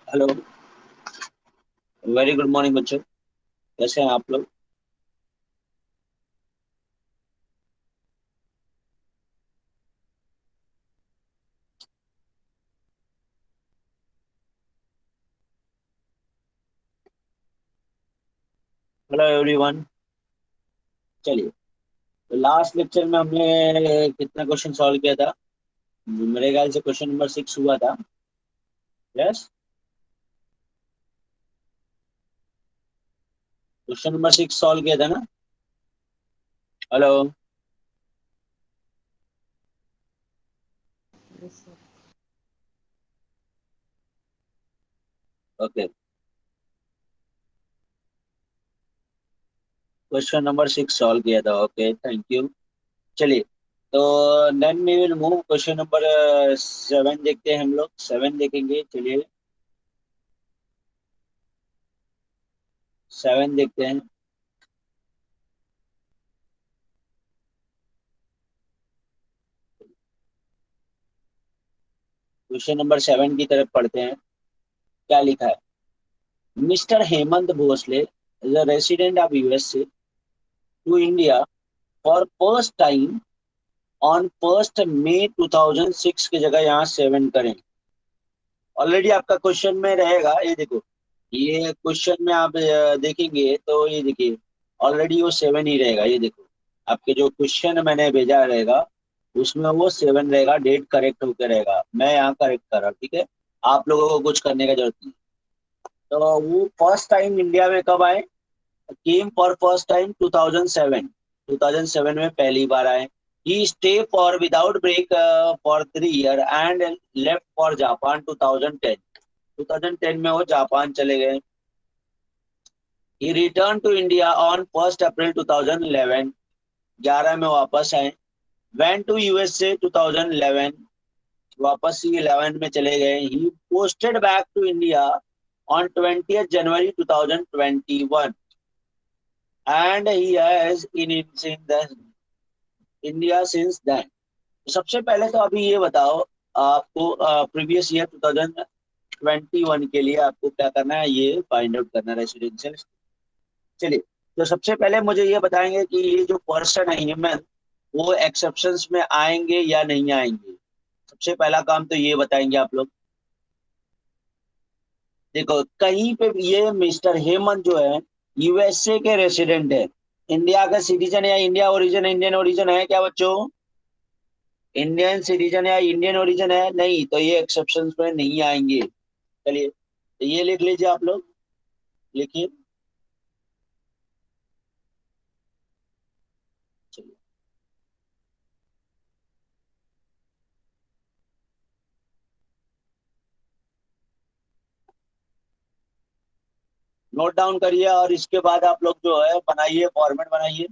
Hello. Very good morning बच्चों। कैसे हैं आप लोग? Hello everyone. चलिए, तो लास्ट लेक्चर में हमने कितना क्वेश्चन सॉल्व किया था? मेरे ख्याल से क्वेश्चन नंबर 6 हुआ था। यस, क्वेश्चन नंबर 6 सॉल्व किया था ना? Hello. Okay, question number 6 solve किया था। Okay, thank you. चलिए, तो then we will move question number 7 देखते हैं। हम लोग 7 देखेंगे। चलिए, 7 देखते हैं। क्वेश्चन नंबर 7 की तरफ पढ़ते हैं। क्या लिखा है? Mister Hemant Bhosale is a resident of USA to India for first time on 1st May 2006 की जगह यहाँ 7 करें। ऑलरेडी आपका क्वेश्चन में रहेगा, ये देखो। ये क्वेश्चन में आप देखेंगे तो ये देखिए, ऑलरेडी वो 7 ही रहेगा। ये देखो, आपके जो क्वेश्चन मैंने भेजा रहेगा उसमें वो 7 रहेगा। डेट करेक्ट होकर रहेगा। मैं यहाँ करेक्ट कर रहा हूँ, ठीक है। आप लोगों को कुछ करने का जरूरत नहीं। तो वो फर्स्ट टाइम इंडिया में कब आए? Came for first time 2007। 2007 में पहली बार आए। He stay for without break for 3 year and left for Japan 2010। 2010 में वो जापान चले गए। He return to India on 1 April 2011। 11 में वापस आए। Went to USA 2011। वापस ही 11 में चले गए। He posted back to India on 20 January 2021 and he has in India since then. सबसे पहले तो अभी ये बताओ, आपको प्रीवियस ईयर 2021 के लिए आपको क्या करना है, ये फाइंड आउट करना है रेसिडेंशियल। चलिए, तो सबसे पहले मुझे ये बताएंगे कि ये जो पर्सन है ह्यूमन, वो एक्सेप्शंस में आएंगे या नहीं आएंगे। सबसे पहला काम तो ये बताएंगे आप लोग। देखो, कहीं पे भी ये मिस्टर हेमंत जो है यूएसए के रेसिडेंट है। इंडिया का सिटीजन या इंडिया ओरिजिन, इंडियन ओरिजिन है क्या बच्चों? इंडियन सिटीजन या इंडियन ओरिजिन है नहीं, तो ये एक्सेप्शंस में नहीं आएंगे। चलिए, तो ये लिख लीजिए आप लोग। लिखिए। चलिए, नोट डाउन करिए और इसके बाद आप लोग जो है बनाइए, फॉर्मेट बनाइए।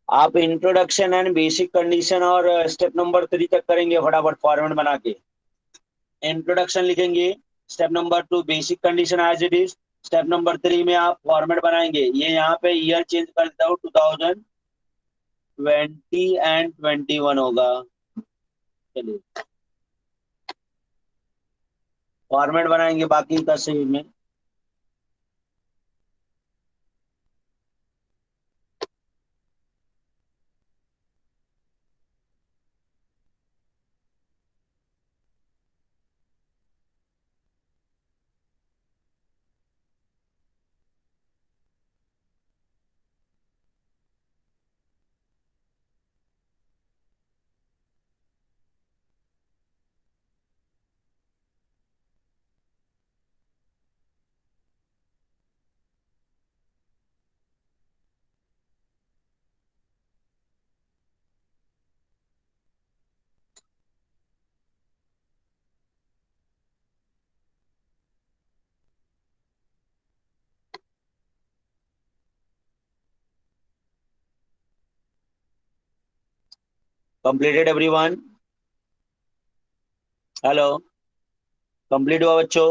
आप इंट्रोडक्शन एंड बेसिक कंडीशन और स्टेप नंबर 3 तक करेंगे फटाफट फॉर्मेट बना के। इंट्रोडक्शन लिखेंगे। Step number 2 basic condition as it is. Step number 3 में आप फॉर्मेट बनाएंगे। ये यहाँ पे ईयर चेंज कर देता हूँ, 2020 एंड 21 होगा। चलिए, फॉर्मेट बनाएंगे बाकी का सही में। Completed everyone? हेलो, कंप्लीट हुआ बच्चों?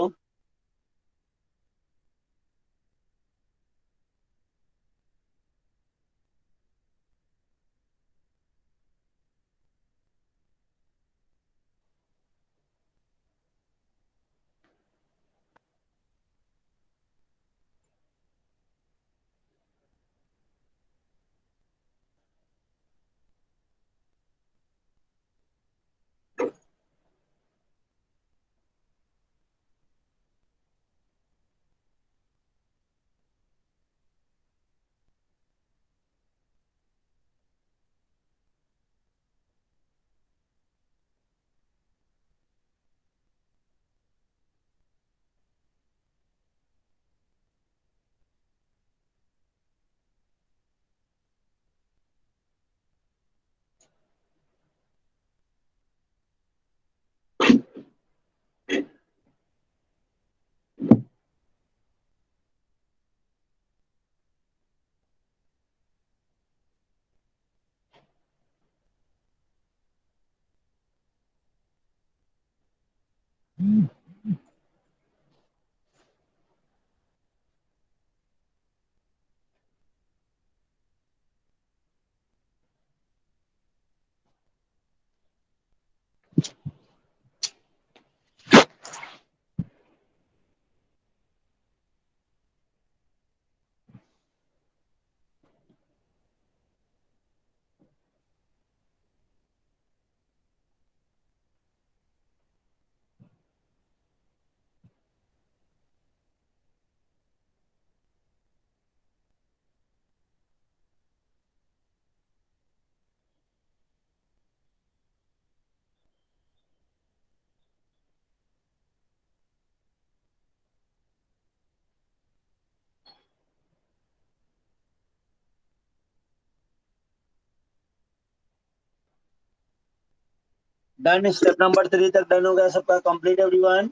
डन, स्टेप नंबर 3 तक डन हो गया सबका? Complete everyone?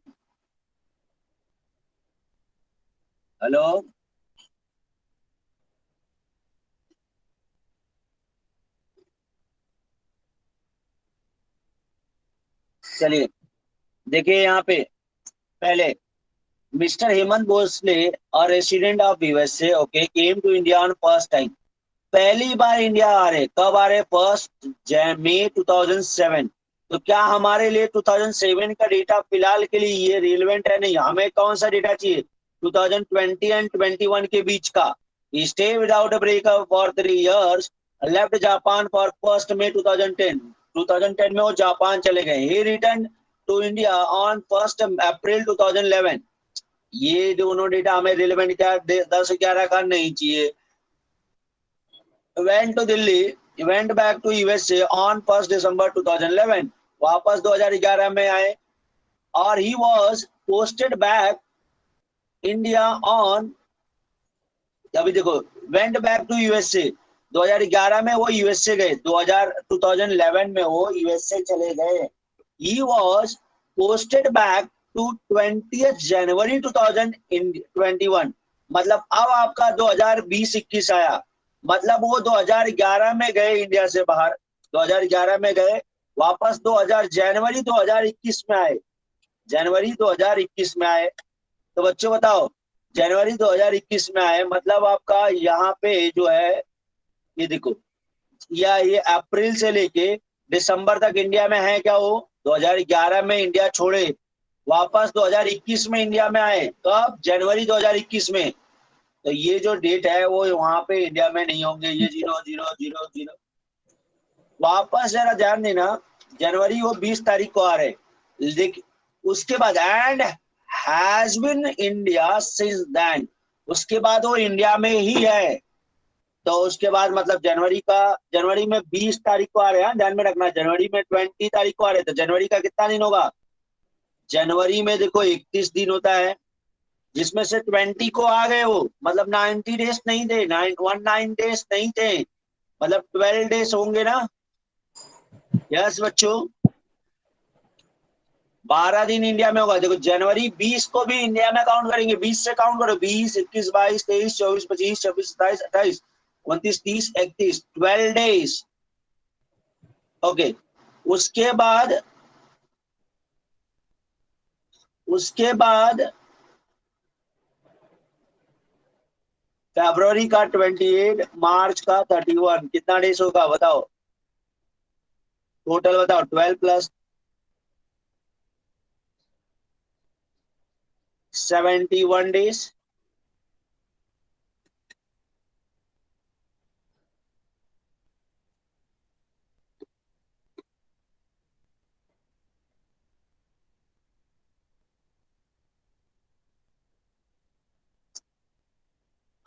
हेलो, चलिए देखिए यहाँ पे। पहले मिस्टर हेमंत भोसले, और resident of USA, okay, came to India on first time. पहली बार इंडिया आ रहे, कब आ रहे? 1 मई 2007। तो क्या हमारे लिए 2007 का डेटा फिलहाल के लिए ये रिलेवेंट है? नहीं, हमें कौन सा डेटा चाहिए? 2020 एंड 21 के बीच का। Stay without a breakup for 3 years, left Japan for 1 मई 2010। 2010 में वो जापान चले गए। He return to India on 1 April 2011। ये दोनों डेटा हमें रिलेवेंट क्या 10-11 का नहीं चाहिए। went to Delhi, went back to USA on 1st December 2011। वापस 2011 में आए, और he was posted back India on, अभी देखो, went back to USA। 2011 में वो यूएसए गए, 2011 में वो यूएसए चले गए। he was posted back to 20th January 2021। मतलब अब आपका 2020-21 आया, मतलब वो 2011 में गए इंडिया से बाहर, 2011 में गए, वापस जनवरी 2021 में आए, जनवरी 2021 में आए। तो बच्चों बताओ, जनवरी 2021 में आए, मतलब आपका यहाँ पे जो है, ये देखो, या ये अप्रैल से लेके दिसंबर तक इंडिया में है क्या? वो 2011 में इंडिया छोड़े, वापस 2021 में इंडिया में आए, कब? जनवरी 2021 में। तो ये जो डेट है वो वहां पे इंडिया में नहीं होंगे, ये 0000। वापस जरा ध्यान देना, जनवरी वो 20 तारीख को आ रहे, लेकिन उसके बाद and has been India since then, उसके बाद वो इंडिया में ही है। तो उसके बाद मतलब जनवरी में 20 तारीख को आ रहे हैं, ध्यान में रखना। जनवरी में 20 तारीख को आ रहे, तो जनवरी का कितना दिन होगा? जनवरी में देखो 31 दिन होता है, जिसमें से 20 को आ गए वो, मतलब 90 डेज नहीं थे, 19 डेज नहीं थे, मतलब 12 डेज होंगे ना? यस बच्चों, 12 दिन इंडिया में होगा। देखो जनवरी 20 को भी इंडिया में काउंट करेंगे, 20 से काउंट करो, 20, 21, 22, 23, 24, 25, 26, 27, 28, 29, 30, 31, 12 डेज। ओके, उसके बाद उसके बाद फरवरी का 28, मार्च का 31, कितना डेज होगा बताओ, टोटल बताओ, 12 प्लस 71 डेज।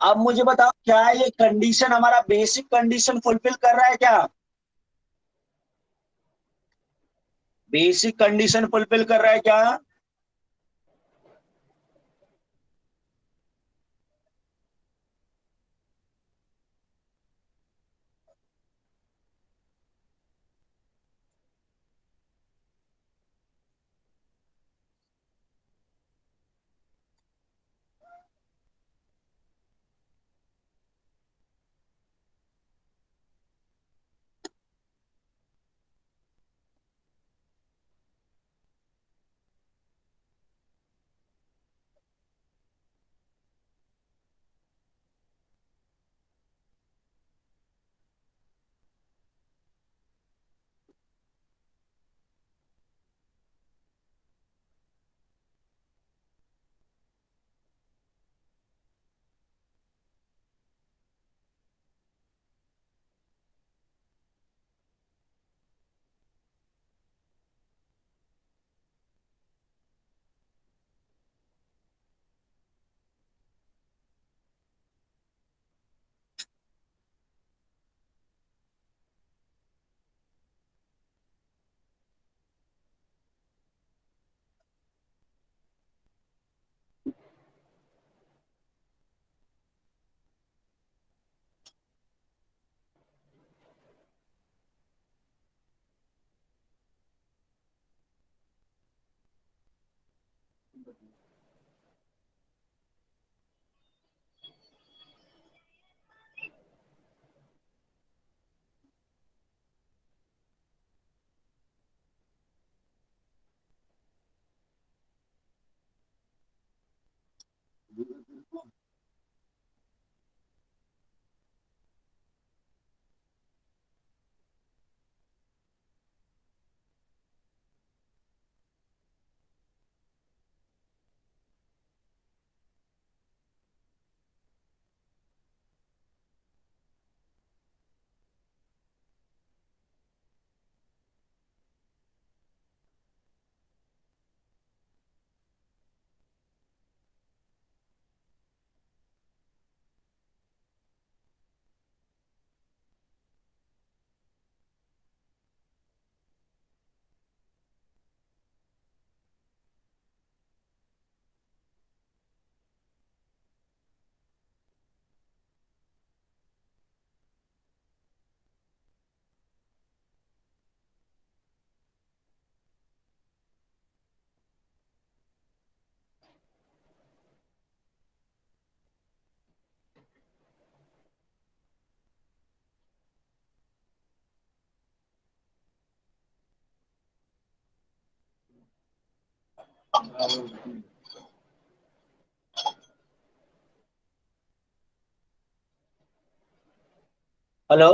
अब मुझे बताओ, क्या ये कंडीशन हमारा बेसिक कंडीशन फुलफिल कर रहा है क्या? बेसिक कंडीशन फुलफिल कर रहा है क्या? हेलो।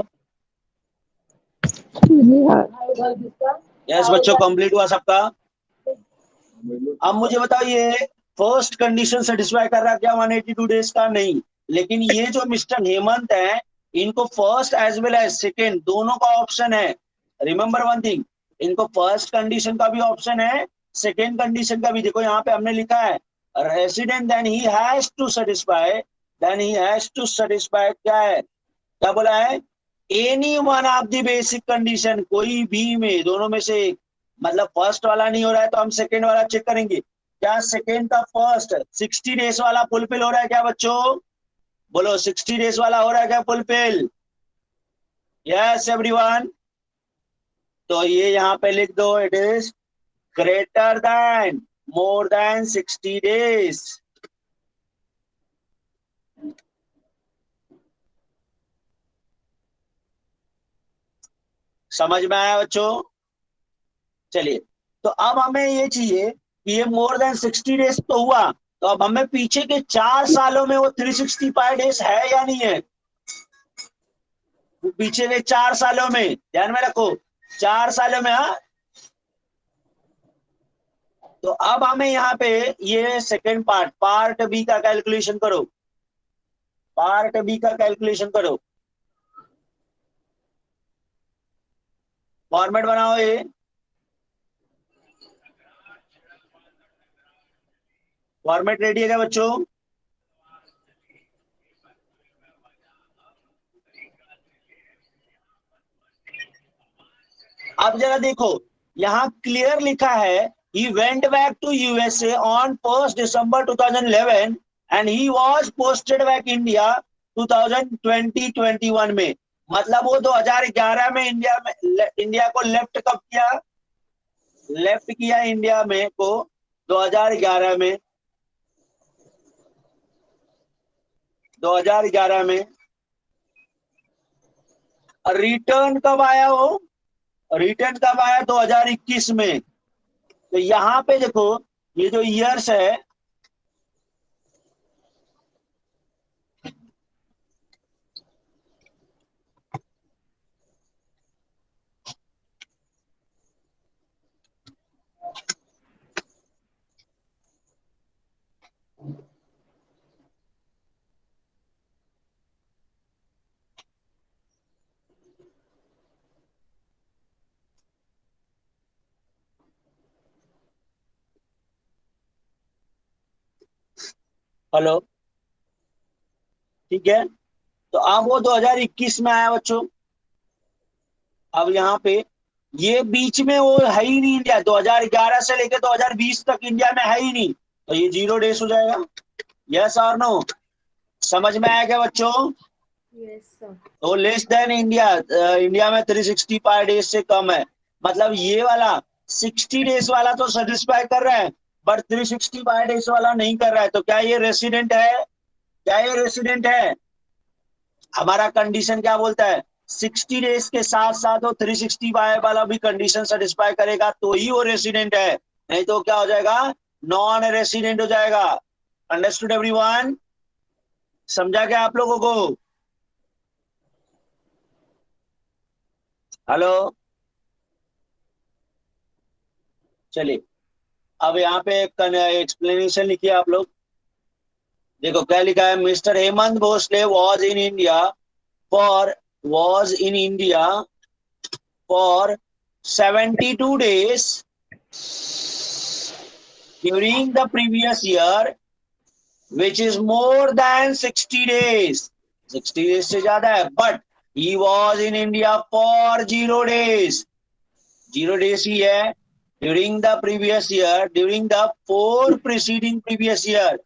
यस बच्चों, कंप्लीट हुआ सबका? अब मुझे बताओ, ये फर्स्ट कंडीशन सेटिस्फाई कर रहा है क्या 182 डेज का? नहीं। लेकिन ये जो मिस्टर हेमंत है, इनको first as well as second दोनों का ऑप्शन है। रिमेंबर वन थिंग, इनको फर्स्ट कंडीशन का भी ऑप्शन है, सेकेंड कंडीशन का भी। देखो यहाँ पे हमने लिखा है, resident then he has to satisfy, then he has to satisfy, क्या है, क्या बोला है, any one of the basic condition, कोई भी में, दोनों में से एक। मतलब फर्स्ट वाला नहीं हो रहा है तो हम सेकेंड वाला चेक करेंगे। क्या सेकेंड का फर्स्ट 60 डेज वाला फुलफिल हो रहा है क्या बच्चों? बोलो, 60 डेज वाला हो रहा है क्या फुलफिल? Yes everyone. तो ये यहाँ पे लिख दो, it is greater than, more than 60 days. समझ में आया बच्चों? चलिए, तो अब हमें ये चाहिए कि ये मोर देन 60 डेज तो हुआ, तो अब हमें पीछे के 4 सालों में वो 365 डेज है या नहीं है? वो पीछे के 4 सालों में ध्यान में रखो, 4 सालों में। हाँ, तो अब हमें यहाँ पे ये सेकेंड पार्ट, पार्ट बी का कैलकुलेशन करो, पार्ट बी का कैलकुलेशन करो। फॉर्मेट बनाओ ये, फॉर्मेट रेडी है क्या बच्चों? अब जरा देखो, यहाँ क्लियर लिखा है, he went back to USA on 1st December 2011 and he was posted back India 2020-21 में। मतलब वो 2011 में इंडिया को लेफ्ट कब किया? लेफ्ट किया इंडिया में को 2011 में, 2011 में। रिटर्न कब आया वो? रिटर्न कब आया? 2021 में। तो यहाँ पे देखो, ये जो ईयर्स है, हेलो, ठीक है। तो अब वो 2021 में आया बच्चों। अब यहाँ पे ये बीच में वो है ही नहीं, इंडिया 2011 से लेकर 2020 तक इंडिया में है ही नहीं, तो ये 0 डेज हो जाएगा। यस और नो? समझ में आया क्या बच्चों? Yes sir. तो लेस देन इंडिया, इंडिया में 365 डेज से कम है। मतलब ये वाला 60 डेज वाला तो सेटिस्फाई कर रहा है, बट 365 डेज वाला नहीं कर रहा है। तो क्या ये रेसिडेंट है? क्या ये रेसिडेंट है? हमारा कंडीशन क्या बोलता है? 60 डेज के साथ साथ वो 365 वाला भी कंडीशन सेटिस्फाई करेगा तो ही वो रेसिडेंट है, नहीं तो क्या हो जाएगा? नॉन रेसिडेंट हो जाएगा। Understood everyone? समझा क्या आप लोगों को? हेलो, चलिए, अब यहाँ पे एक्सप्लेनेशन लिखिए आप लोग। देखो क्या लिखा है, mister Hemant Bhosale for was in India for 72 days during the previous year which is more than 60 days, 60 days से ज्यादा है, but he was in India for 0 days, 0 days ही है during the previous year, during the four preceding previous year,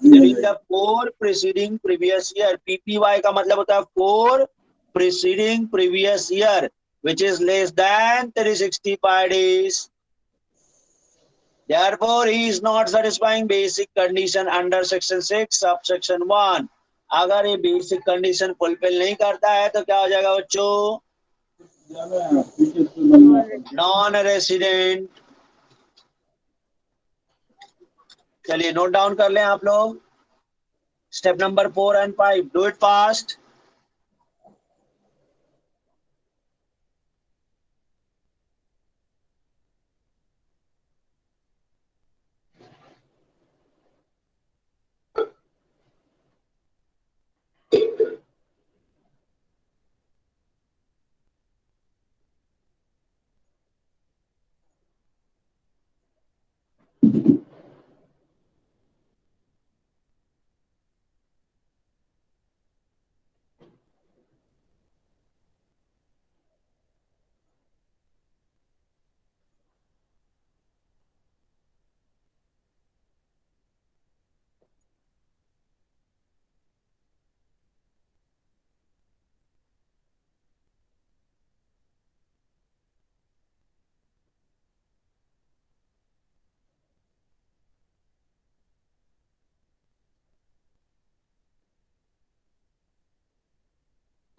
during the four preceding previous year, PPY का मतलब होता है four preceding previous year which is less than 365 days. Therefore, he is not satisfying basic condition under section 6 subsection 1. अगर ये basic condition fulfil नहीं करता है तो क्या हो जाएगा बच्चों? Non resident. चलिए नोट डाउन कर लें आप लोग, step number 4 and 5, do it fast.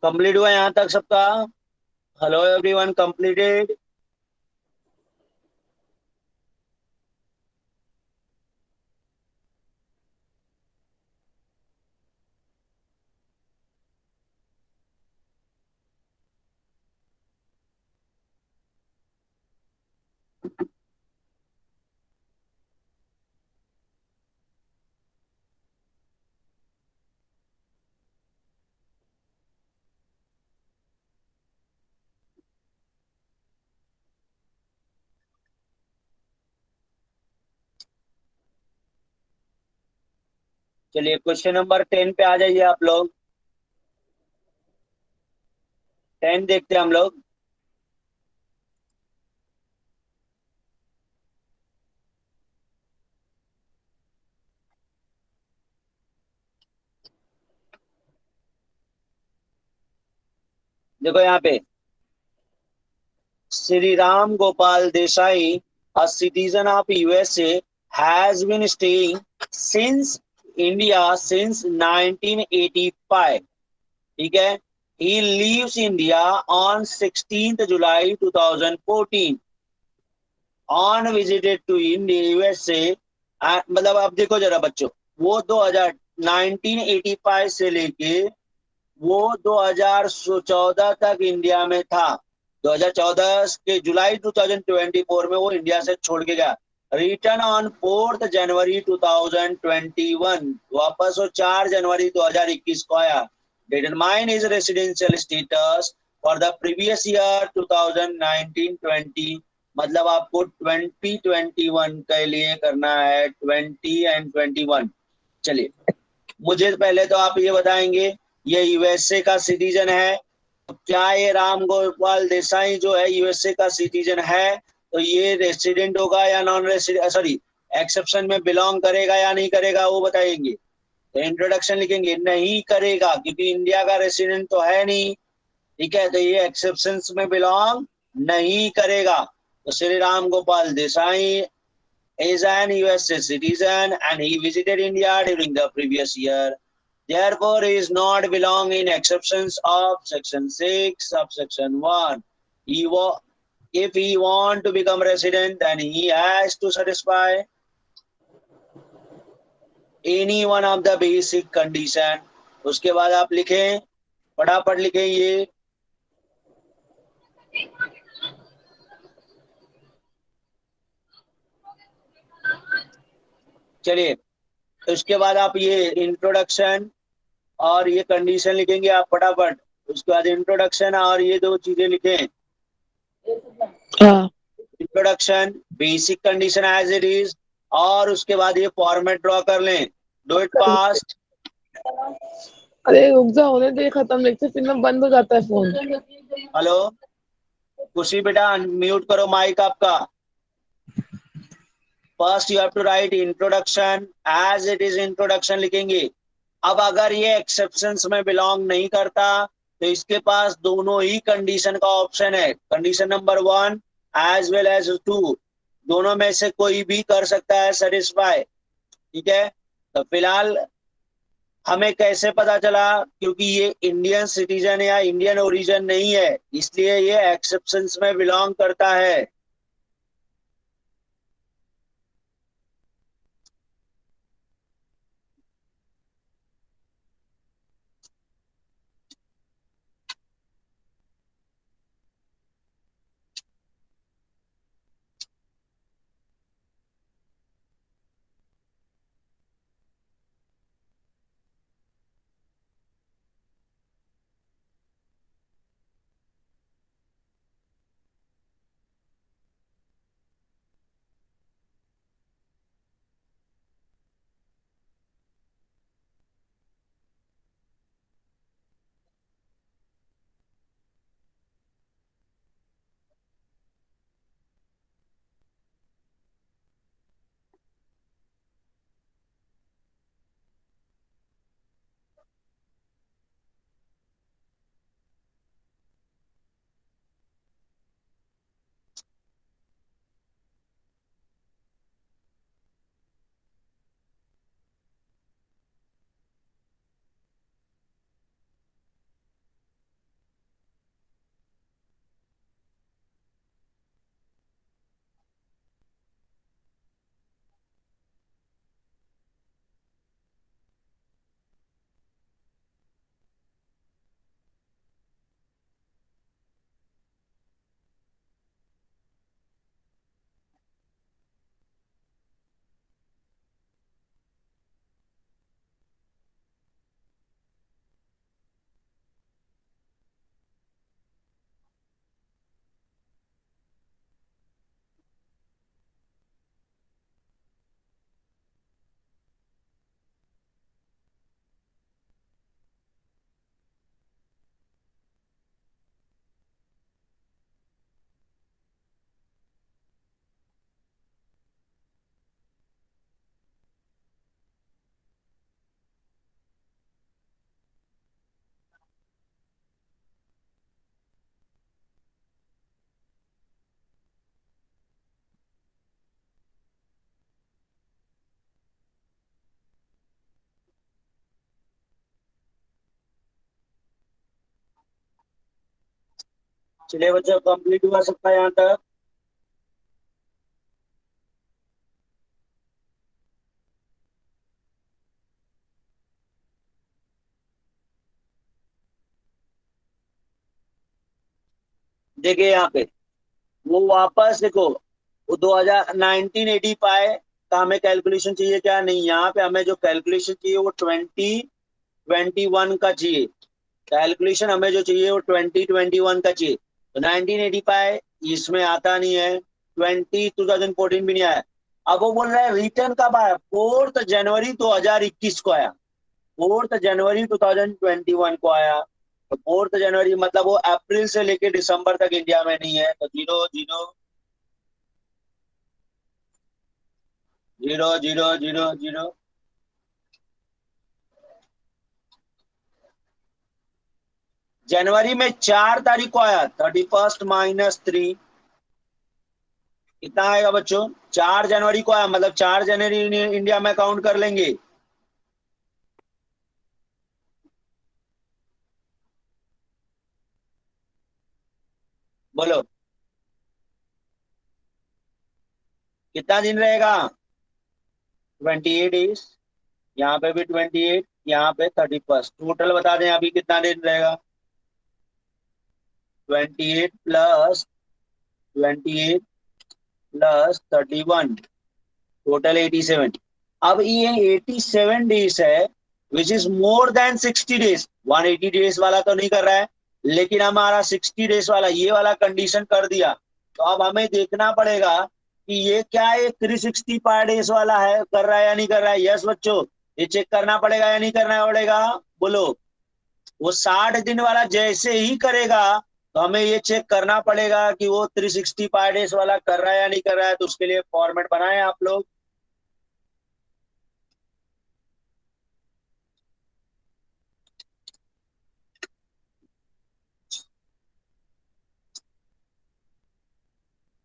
Complete हुआ यहाँ तक सबका? Hello everyone, completed. चलिए क्वेश्चन नंबर 10 पे आ जाइए आप लोग। 10 देखते हैं हम लोग। देखो यहाँ पे, Shri Ram Gopal Desai, a citizen of USA, has been staying since India since 1985। ठीक है। He leaves India on 16th July 2014 on visited to India USA। मतलब आप देखो जरा बच्चों, वो 2000 1985 से लेके वो 2014 तक इंडिया में था। 2014 के जुलाई 2024 में वो इंडिया से छोड़ के गया। रिटर्न ऑन 4 जनवरी 2021, वापस वो 4 जनवरी 2021 को आया। Determine is residential status for the previous year 2019-20। मतलब आपको 2021 के लिए करना है, 20 एंड 21। चलिए, मुझे पहले तो आप ये बताएंगे, ये यूएसए का सिटीजन है। तो क्या ये राम गोपाल देसाई जो है यूएसए का सिटीजन है, तो ये रेसिडेंट होगा या नॉन रेसिडेंट, सॉरी, एक्सेप्शन में बिलोंग करेगा या नहीं करेगा, वो बताएंगे। तो इंट्रोडक्शन लिखेंगे नहीं करेगा, क्योंकि इंडिया का रेसिडेंट तो है नहीं। ठीक है, तो ये एक्सेप्शन में बिलोंग नहीं करेगा। तो Shri Ram Gopal Desai is an US citizen and he visited India during the previous year. Therefore, he is not belong in exceptions of section 6, subsection 1. If he want to become resident, then he has to satisfy any one of the basic condition। उसके बाद आप लिखें, फटाफट लिखें ये। चलिए, उसके बाद आप ये इंट्रोडक्शन और ये कंडीशन लिखेंगे आप फटाफट। उसके बाद इंट्रोडक्शन और ये दो चीजें लिखें। हाँ। Introduction, basic condition as it is, और उसके बाद ये फॉर्मेट ड्रॉ कर लें। Do it fast. अरे रुक जाओ, होने दे खत्म, लेक्चर फिर ना बंद हो जाता है फोन। हेलो, खुशी बेटा म्यूट करो माइक आपका। First you have to write introduction as it is, introduction लिखेंगे। अब अगर ये एक्सेप्शंस में बिलोंग नहीं करता, तो इसके पास दोनों ही कंडीशन का ऑप्शन है, condition number 1 as well as 2। दोनों में से कोई भी कर सकता है सेटिस्फाई। ठीक है। तो फिलहाल हमें कैसे पता चला, क्योंकि ये इंडियन सिटीजन या इंडियन ओरिजिन नहीं है, इसलिए ये एक्सेप्शंस में बिलोंग करता है। चलिए बच्चों, कंप्लीट हुआ सबका यहाँ तक। देखिए यहाँ पे वो वापस देखो, वो 2019 पाए का हमें कैलकुलेशन चाहिए क्या? नहीं, यहाँ पे हमें जो कैलकुलेशन चाहिए वो 2021 का चाहिए। कैलकुलेशन हमें जो चाहिए वो 2021 का चाहिए। तो 1985 इसमें आता नहीं है, 2014 भी नहीं आया। अब वो बोल रहा है रिटर्न कब आया? 4 जनवरी 2021 को आया। 4 जनवरी 2021 को आया। तो 4 जनवरी मतलब वो अप्रैल से लेके दिसंबर तक इंडिया में नहीं है। तो zero zero zero zero zero zero. जनवरी में 4 तारीख को आया, 31 - 3 कितना आएगा बच्चों? 4 जनवरी को आया, मतलब 4 जनवरी इंडिया में काउंट कर लेंगे। बोलो कितना दिन रहेगा? 28 डेज। यहाँ पे भी 28, यहाँ पे 31, टोटल बता दें अभी कितना दिन रहेगा? 28 + 28 + 31, टोटल 87। अब ये 87 डेज है, which is more than 60 days. 180 days वाला तो नहीं कर रहा है, लेकिन हमारा 60 डेज वाला ये वाला कंडीशन कर दिया। तो अब हमें देखना पड़ेगा कि ये क्या है, 365 डेज वाला है, कर रहा है या नहीं कर रहा है। यस बच्चों, ये चेक करना पड़ेगा या नहीं करना पड़ेगा? बोलो। वो 60 दिन वाला जैसे ही करेगा, तो हमें ये चेक करना पड़ेगा कि वो 365 डेज वाला कर रहा है या नहीं कर रहा है। तो उसके लिए फॉर्मेट बनाए आप लोग।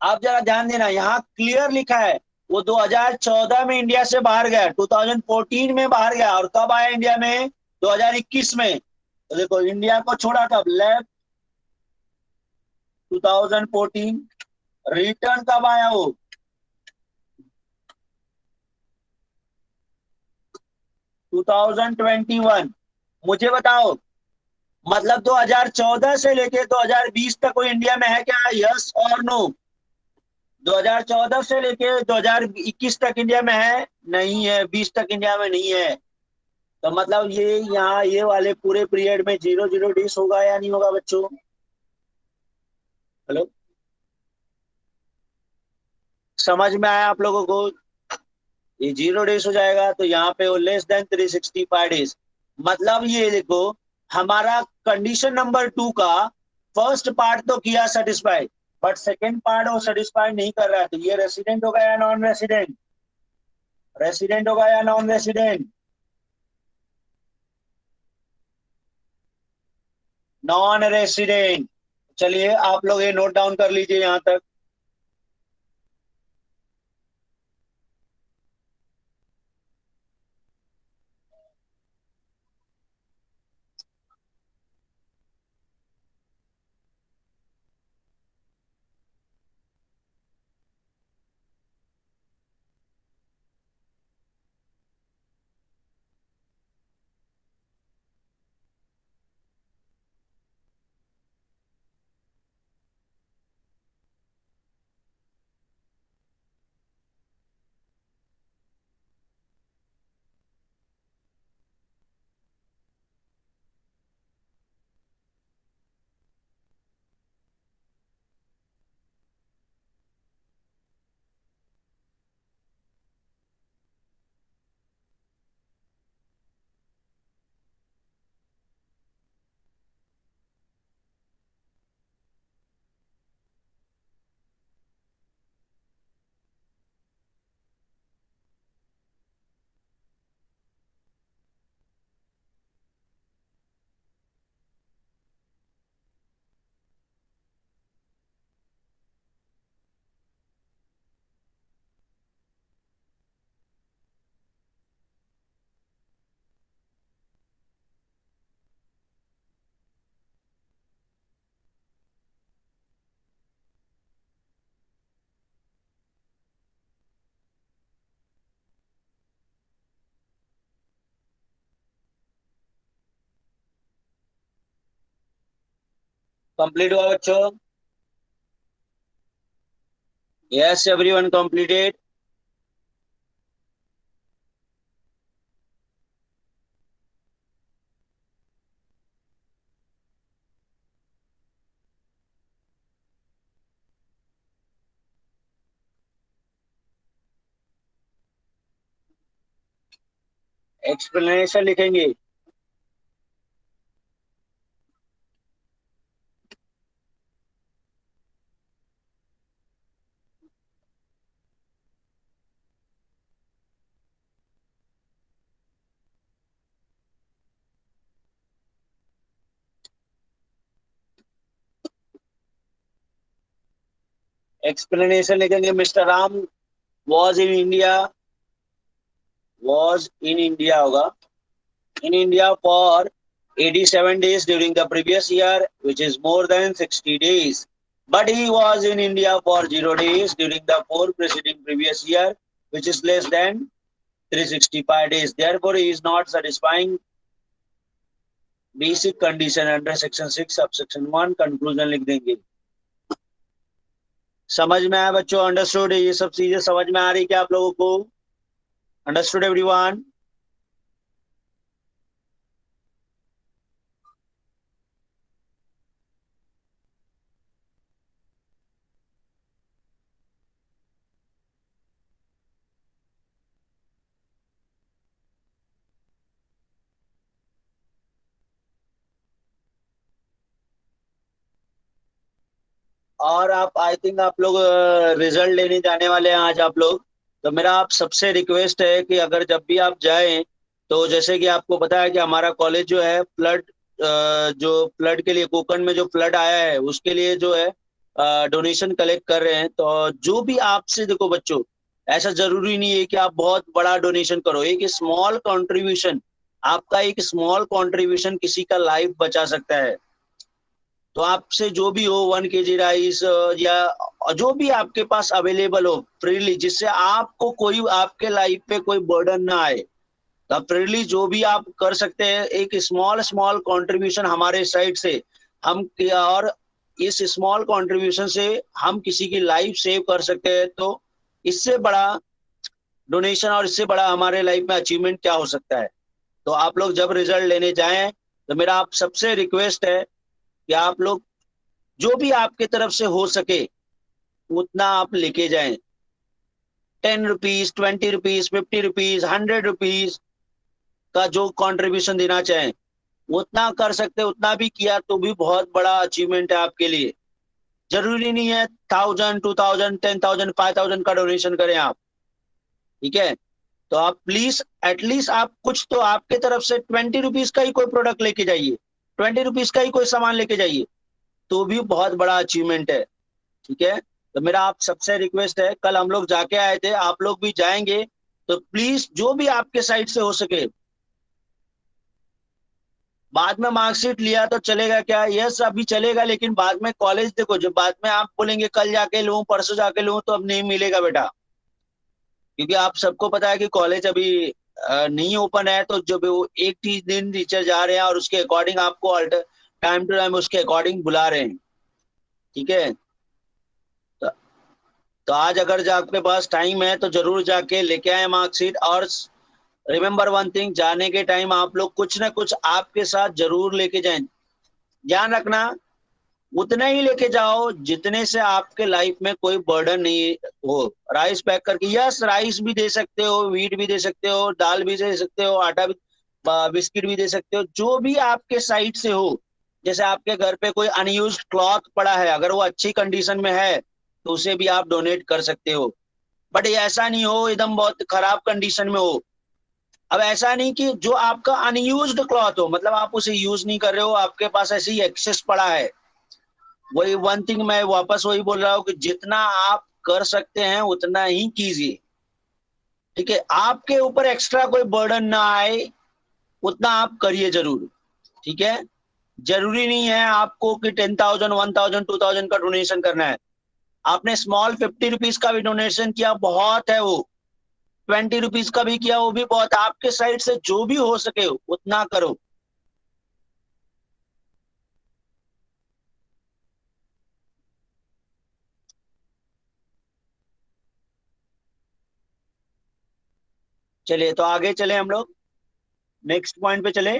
आप जरा ध्यान देना, यहाँ क्लियर लिखा है वो 2014 में इंडिया से बाहर गया, 2014 में बाहर गया, और कब आया इंडिया में? 2021 में। तो देखो इंडिया को छोड़ा कब? लेफ्ट 2014। रिटर्न कब आया वो? 2021। मुझे बताओ, मतलब 2014 से लेके 2020 तक कोई इंडिया में है क्या? यस और नो? 2014 से लेके 2021 तक इंडिया में है? नहीं है। 20 तक इंडिया में नहीं है। तो मतलब ये यहाँ ये वाले पूरे पीरियड में 0 0 डेज होगा या नहीं होगा बच्चों? हेलो, समझ में आया आप लोगों को? ये 0 डेज हो जाएगा, तो यहाँ पे वो less than 365 डेज। मतलब ये देखो, हमारा कंडीशन नंबर 2 का फर्स्ट पार्ट तो किया सेटिस्फाई, बट सेकेंड पार्ट वो सेटिस्फाई नहीं कर रहा है। तो ये रेसिडेंट होगा या नॉन रेसिडेंट? रेसिडेंट होगा या नॉन रेसिडेंट? Non resident. चलिए आप लोग ये नोट डाउन कर लीजिए यहाँ तक। कंप्लीट हुआ बच्चों? Yes everyone completed. एक्सप्लेनेशन लिखेंगे। एक्सप्लेनेशन लिखेंगे। Mister Ram was in India, was in India होगा, in India for 87 days during the previous year, which is more than 60 days. But he was in India for 0 days during the four preceding previous year, which is less than 365 days. Therefore, he is not satisfying basic condition under section 6 subsection 1. Conclusion लिख देंगे। समझ में आया बच्चों? Understood? ये सब चीजें समझ में आ रही क्या आप लोगों को? Understood everyone? और आप आई थिंक आप लोग रिजल्ट लेने जाने वाले हैं आज आप लोग। तो मेरा आप सबसे रिक्वेस्ट है कि अगर जब भी आप जाएं, तो जैसे कि आपको पता है कि हमारा कॉलेज जो है फ्लड, जो फ्लड के लिए, कोकण में जो फ्लड आया है उसके लिए जो है डोनेशन कलेक्ट कर रहे हैं। तो जो भी आपसे, देखो बच्चों, ऐसा जरूरी नहीं है कि आप बहुत बड़ा डोनेशन करो। एक स्मॉल कंट्रीब्यूशन, आपका एक स्मॉल कंट्रीब्यूशन किसी का लाइफ बचा सकता है। तो आपसे जो भी हो 1 kg राइस या जो भी आपके पास अवेलेबल हो फ्रीली, जिससे आपको कोई, आपके लाइफ पे कोई बर्डन ना आए, तो फ्रीली जो भी आप कर सकते हैं, एक स्मॉल स्मॉल कंट्रीब्यूशन हमारे साइड से हम, और इस स्मॉल कंट्रीब्यूशन से हम किसी की लाइफ सेव कर सकते हैं। तो इससे बड़ा डोनेशन और इससे बड़ा हमारे लाइफ में अचीवमेंट क्या हो सकता है? तो आप लोग जब रिजल्ट लेने जाएं, तो मेरा आप सबसे रिक्वेस्ट है कि आप लोग जो भी आपके तरफ से हो सके उतना आप लेके जाएं। 10 रुपीज, 20 रुपीज, 50 रुपीज, 100 रुपीज का जो कंट्रीब्यूशन देना चाहें उतना कर सकते, उतना भी किया तो भी बहुत बड़ा अचीवमेंट है आपके लिए। जरूरी नहीं है 1000, 2000, 10,000, 5,000 का डोनेशन करें आप। ठीक है? तो आप प्लीज एटलीस्ट आप कुछ तो आपके तरफ से 20 रुपीज का ही कोई प्रोडक्ट लेके जाइए, 20 रुपीज का ही कोई सामान लेके जाइए, तो भी बहुत बड़ा अचीवमेंट है। ठीक है? तो मेरा आप सबसे रिक्वेस्ट है, कल हम लोग जाके आए थे, आप लोग भी जाएंगे, तो प्लीज जो भी आपके साइड से हो सके। बाद में मार्कशीट लिया तो चलेगा क्या? यस अभी चलेगा, लेकिन बाद में कॉलेज, देखो जब बाद में आप बोलेंगे कल जाके लूं, परसों जाके लूं, तो अब नहीं मिलेगा बेटा। क्योंकि आप सबको पता है कि कॉलेज अभी नहीं ओपन है। तो जब वो एक दिन टीचर जा रहे हैं और उसके अकॉर्डिंग आपको टाइम टू टाइम उसके अकॉर्डिंग बुला रहे हैं। ठीक है? तो, तो आज अगर जो आपके पास टाइम है तो जरूर जाके लेके आए मार्कशीट। और रिमेम्बर वन थिंग, जाने के टाइम आप लोग कुछ ना कुछ आपके साथ जरूर लेके जाएं। ध्यान रखना, उतना ही लेके जाओ जितने से आपके लाइफ में कोई बर्डन नहीं हो। राइस पैक करके, यस राइस भी दे सकते हो, वीट भी दे सकते हो, दाल भी दे सकते हो, आटा भी, बिस्किट भी दे सकते हो, जो भी आपके साइड से हो। जैसे आपके घर पे कोई अनयूज्ड क्लॉथ पड़ा है, अगर वो अच्छी कंडीशन में है तो उसे भी आप डोनेट कर सकते हो। बट ऐसा नहीं हो एकदम बहुत खराब कंडीशन में हो। अब ऐसा नहीं कि जो आपका अनयूज्ड क्लॉथ हो, मतलब आप उसे यूज नहीं कर रहे हो, आपके पास ऐसे ही एक्सेस पड़ा है, वही वन थिंग मैं वापस वही बोल रहा हूँ कि जितना आप कर सकते हैं उतना ही कीजिए। ठीक है? आपके ऊपर एक्स्ट्रा कोई बर्डन ना आए, उतना आप करिए जरूर। ठीक है? जरूरी नहीं है आपको कि 10,000, 1,000, 2,000 का डोनेशन करना है। आपने स्मॉल 50 रुपीज का भी डोनेशन किया, बहुत है वो। 20 रुपीज का भी किया, वो भी बहुत। आपके साइड से जो भी हो सके उतना करो। चलिए तो आगे चले हम लोग, नेक्स्ट पॉइंट पे चले।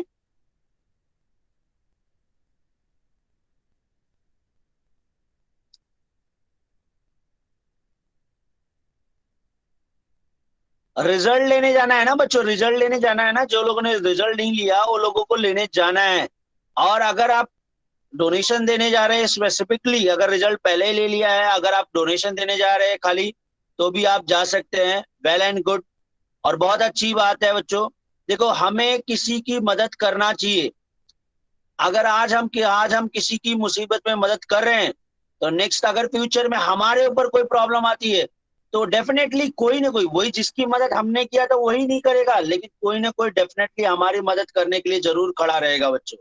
रिजल्ट लेने जाना है ना बच्चों, रिजल्ट लेने जाना है ना। जो लोगों ने रिजल्ट नहीं लिया वो लोगों को लेने जाना है। और अगर आप डोनेशन देने जा रहे हैं स्पेसिफिकली, अगर रिजल्ट पहले ही ले लिया है, अगर आप डोनेशन देने जा रहे हैं खाली, तो भी आप जा सकते हैं, वेल एंड गुड। और बहुत अच्छी बात है बच्चों। देखो, हमें किसी की मदद करना चाहिए। अगर आज हम किसी की मुसीबत में मदद कर रहे हैं, तो नेक्स्ट अगर फ्यूचर में हमारे ऊपर कोई प्रॉब्लम आती है, तो डेफिनेटली कोई ना कोई, वही जिसकी मदद हमने किया तो वही नहीं करेगा, लेकिन कोई ना कोई डेफिनेटली हमारी मदद करने के लिए जरूर खड़ा रहेगा बच्चों।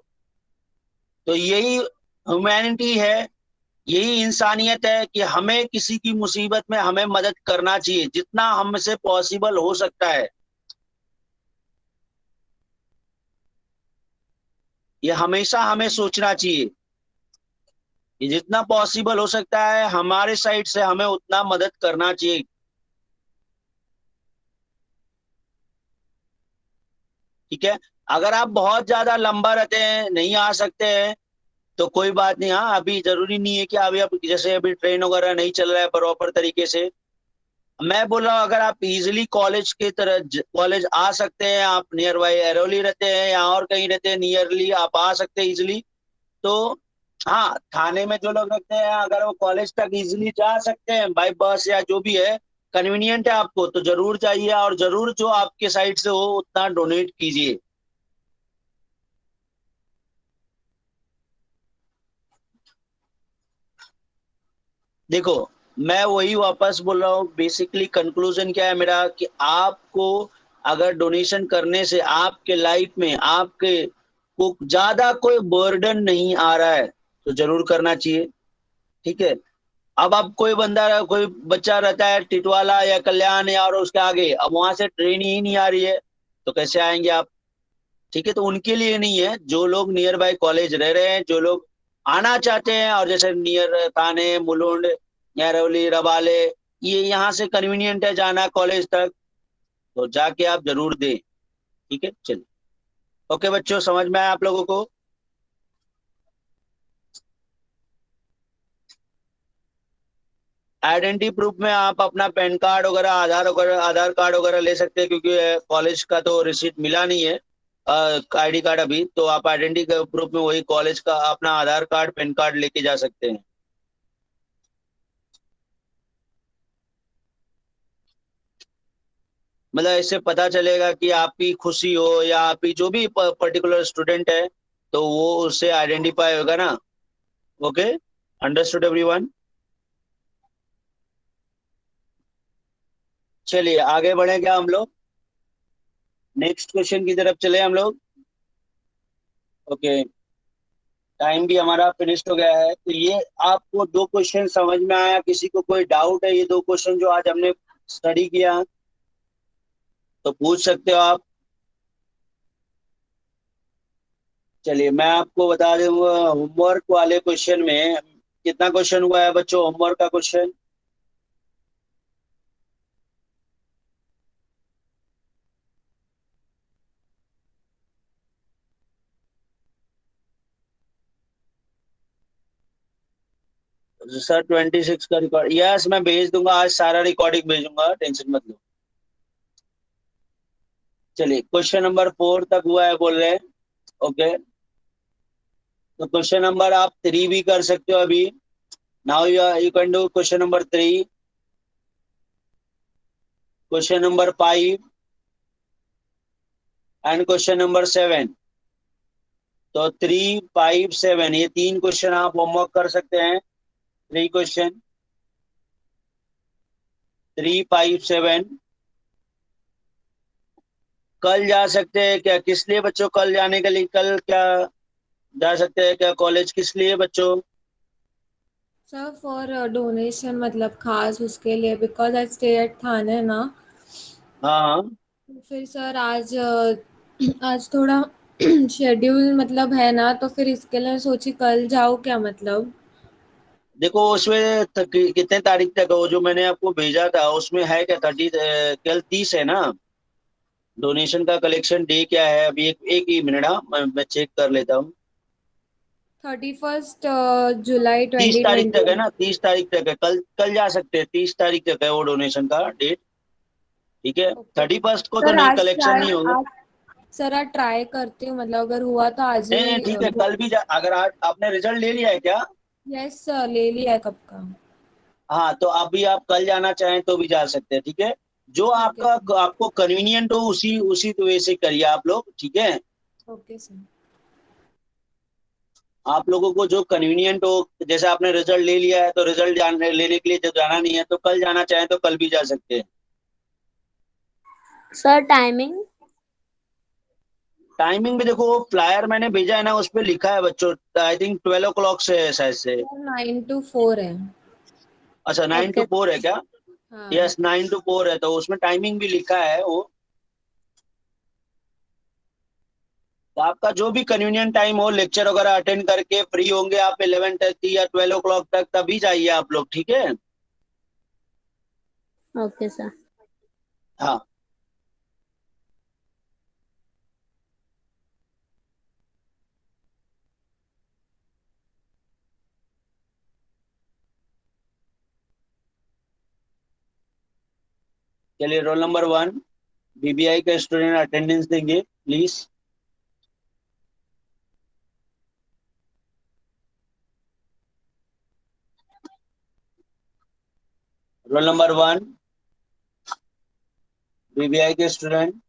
तो यही ह्यूमैनिटी है, यही इंसानियत है कि हमें किसी की मुसीबत में हमें मदद करना चाहिए जितना हमसे पॉसिबल हो सकता है। ये हमेशा हमें सोचना चाहिए कि जितना पॉसिबल हो सकता है हमारे साइड से हमें उतना मदद करना चाहिए। ठीक है। अगर आप बहुत ज्यादा लंबा रहते हैं, नहीं आ सकते हैं, तो कोई बात नहीं। हाँ, अभी जरूरी नहीं है कि अभी आप, जैसे अभी ट्रेन वगैरह नहीं चल रहा है प्रॉपर तरीके से, मैं बोल रहा हूँ अगर आप इजिली कॉलेज की तरह कॉलेज आ सकते हैं, आप नियर बाई एरोली रहते हैं या और कहीं रहते हैं नियरली, आप आ सकते हैं इजिली, तो हाँ, थाने में जो लोग रहते हैं अगर वो कॉलेज तक इजिली जा सकते हैं बाई बस या जो भी है, कन्वीनियंट है आपको, तो जरूर जाइए और जरूर जो आपके साइड से हो उतना डोनेट कीजिए। देखो, मैं वही वापस बोल रहा हूँ, बेसिकली कंक्लूजन क्या है मेरा, कि आपको अगर डोनेशन करने से आपके लाइफ में आपके को ज्यादा कोई बर्डन नहीं आ रहा है, तो जरूर करना चाहिए। ठीक है। अब कोई बंदा, कोई बच्चा रहता है टिटवाला या कल्याण या और उसके आगे, अब वहां से ट्रेन ही नहीं आ रही है, तो कैसे आएंगे आप? ठीक है। तो उनके लिए नहीं है, जो लोग नियर बाय कॉलेज रह रहे हैं, जो लोग आना चाहते हैं, और जैसे नियर थाने, मुलुंड, यारवली, रबाले, ये यहाँ से कन्वीनियंट है जाना कॉलेज तक, तो जाके आप जरूर दें। ठीक है, चलिए। ओके बच्चों, समझ में आया आप लोगों को? आइडेंटिटी प्रूफ में आप अपना पैन कार्ड वगैरह, आधार कार्ड वगैरह ले सकते हैं, क्योंकि कॉलेज का तो रिसीट मिला नहीं है, आईडी कार्ड अभी, तो आप आइडेंटिटी प्रूफ में वही कॉलेज का अपना आधार कार्ड, पैन कार्ड लेके जा सकते हैं। मतलब इससे पता चलेगा कि आपकी खुशी हो या आपकी जो भी पर्टिकुलर स्टूडेंट है, तो वो उससे आइडेंटिफाई होगा ना। Okay, understood everyone? चलिए आगे बढ़े क्या हम लोग, नेक्स्ट क्वेश्चन की तरफ चले हम लोग। ओके, टाइम भी हमारा फिनिश हो गया है। तो ये आपको दो क्वेश्चन समझ में आया? किसी को कोई डाउट है ये दो क्वेश्चन जो आज हमने स्टडी किया, तो पूछ सकते हो आप। चलिए मैं आपको बता दूंगा, होमवर्क वाले क्वेश्चन में कितना क्वेश्चन हुआ है बच्चों, होमवर्क का क्वेश्चन? सर 26 का रिकॉर्ड, यस मैं भेज दूंगा, आज सारा रिकॉर्डिंग भेजूंगा, टेंशन मत लो। चलिए क्वेश्चन नंबर 4 तक हुआ है बोल रहे हैं। ओके, तो क्वेश्चन नंबर आप 3 भी कर सकते हो अभी। Now you can do question number 3, question number 5 and question number 7। तो 3, 5, 7 ये तीन क्वेश्चन आप होमवर्क कर सकते हैं। 3 क्वेश्चन, 3, 5, 7। कल जा सकते हैं क्या? किस लिए बच्चों कल जाने के लिए, कल क्या जा सकते हैं क्या कॉलेज, किस लिए बच्चों? सर फॉर डोनेशन, मतलब खास उसके लिए, बिकॉज आई स्टे एट थाने ना। हाँ हाँ। तो फिर सर आज आज थोड़ा शेड्यूल मतलब है ना, तो फिर इसके लिए सोची कल जाओ क्या मतलब। देखो उसमें कितने तारीख तक है? वो जो मैंने आपको भेजा था उसमें है क्या 30, कल 30 है ना? डोनेशन का कलेक्शन डे क्या है अभी? एक ही मिनट, हाँ मैं चेक कर लेता हूँ। 31 जुलाई 30 तारीख तक है 2021। ना, 30 तारीख तक है, कल कल जा सकते हैं, 30 तारीख तक है वो डोनेशन का डेट। ठीक है, ओके 31 को तो सर, नहीं, आज कलेक्शन ट्राई नहीं होगा। आज सर आज ट्राई करती हूँ, मतलब अगर हुआ तो आज नहीं नहीं ही। ठीक है, कल भी अगर आज आपने रिजल्ट ले लिया है क्या? यस सर, ले लिया है कब का। हाँ तो अभी आप कल जाना चाहें तो भी जा सकते हैं, ठीक है। जो ठीक है आपका सर। आपको कन्वीनियंट हो उसी उसी वे से करिए आप लोग, ठीक है। Okay sir. आप लोगों को जो कन्वीनियंट हो, जैसे आपने रिजल्ट ले लिया है तो रिजल्ट लेने के लिए जब जाना नहीं है तो कल जाना चाहें तो कल भी जा सकते हैं। Sir timing. टाइमिंग भी देखो, वो फ्लायर मैंने भेजा है ना, उस पर लिखा है बच्चों, आई थिंक 12 o'clock से है शायद से। सर 9 to 4 है। अच्छा, 9 to 4 है क्या? हाँ। यस, 9 to 4 है, तो उसमें टाइमिंग भी लिखा है वो। तो आपका जो भी कन्वीनियंट टाइम हो, लेक्चर वगैरह अटेंड करके फ्री होंगे आप 11:30 या 12 o'clock तक, तभी जाइए आप लोग, ठीक है। Okay sir. हाँ, चलिए, रोल नंबर 1 बीबीआई का स्टूडेंट अटेंडेंस देंगे प्लीज। रोल नंबर 1 बीबीआई के student.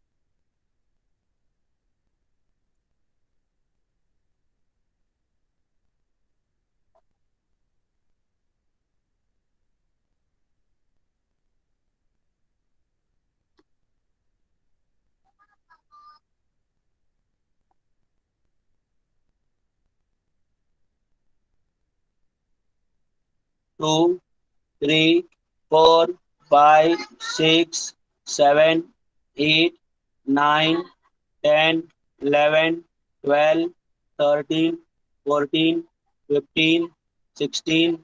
2 3 4 5 6 7 8 9 10 11 12 13 14 15 16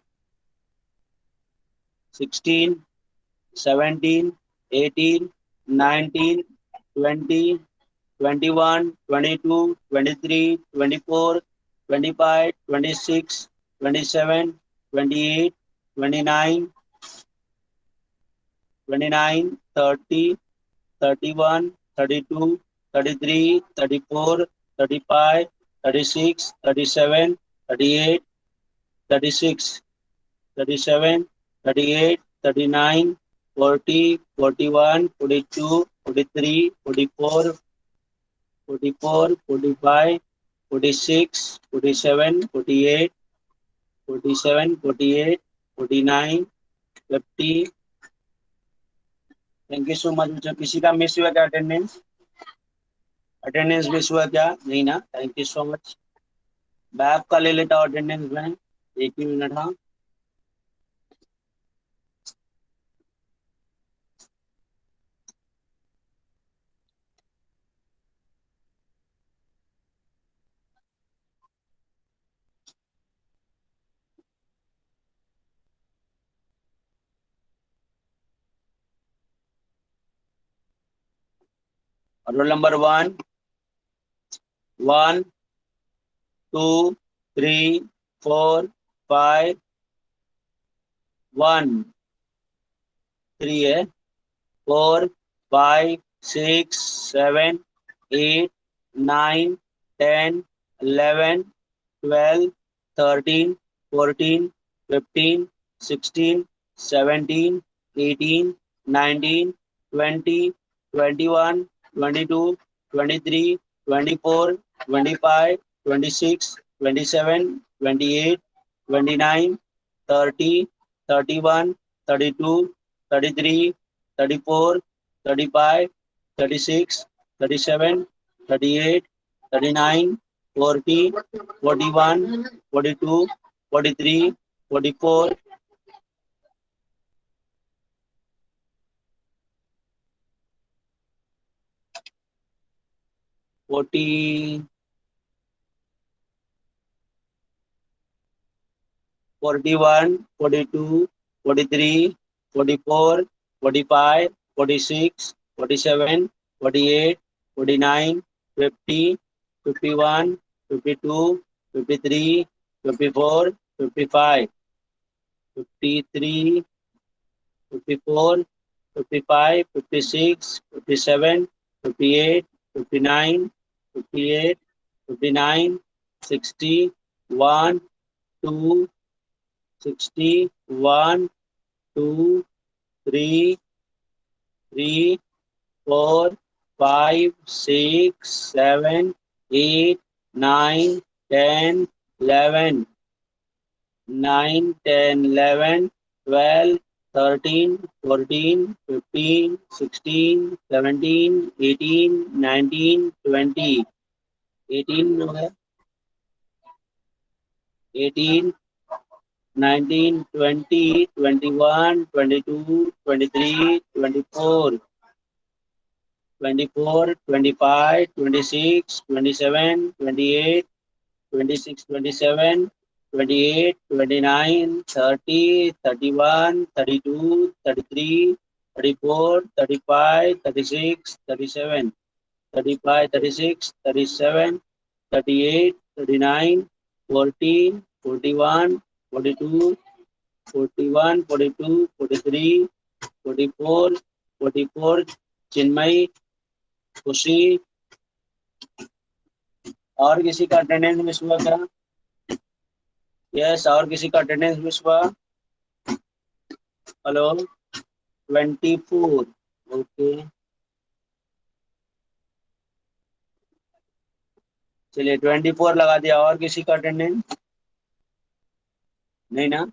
17 18 19 20 21 22 23 24 25 26 27 28 29 30 31 32 33 34 35 36 37 38 36 37 38 39 40 41 42 43 44 44 45 46 47 48 47 48 49 50। Thank you so much. जो किसी का मिस हुआ क्या अटेंडेंस? अटेंडेंस मिस हुआ क्या? नहीं ना, थैंक यू सो मच। मैं आपका ले लेता हूँ अटेंडेंस में, एक ही मिनट, हाँ। रोल नंबर 1 1 2 3 4 5 1 3 है, 4 5 6 7 8 9 10 11 12 13 14 15 16 17 18 19 20 21 22 23 24 25 26 27 28 29 30 31 32 33 34 35 36 37 38 39 40 41 42 43 44 40 41 42 43 44 45 46 47 48, 49, 50, 51, 52, 53, 54, 55, 53, 54, 55, 56, 57, 58, 59, 58, 59, 60, 1, 2, 60, 1, 2, 3, 3, 4, 5, 6, 7, 8, 9, 10, 11, 9, 10, 11, 12, 13, 14, 15, 16, 17, 18, 19, 20, 18 हो गया, 18, 19, 20, 21, 22, 23, 24, 24, 25, 26, 27, 28, 26, 27, 28, 29, 30, 31, 32, 33, 34, 35, 36, 37, 35, 36, 37, 38, 39, 40, 41, 42, 41, 42, 43, 44, 44, चिन्मयी, खुशी, और किसी का अटेंडेंस मिस हुआ क्या? यस, और किसी का अटेंडेंस मिस हुआ? हेलो, 24, ओके, चलिए 24 लगा दिया। और किसी का अटेंडेंस नहीं ना?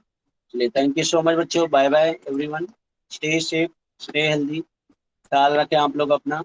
चलिए, थैंक यू सो मच बच्चों, bye bye everyone, stay safe, stay healthy, ख्याल रखें आप लोग अपना।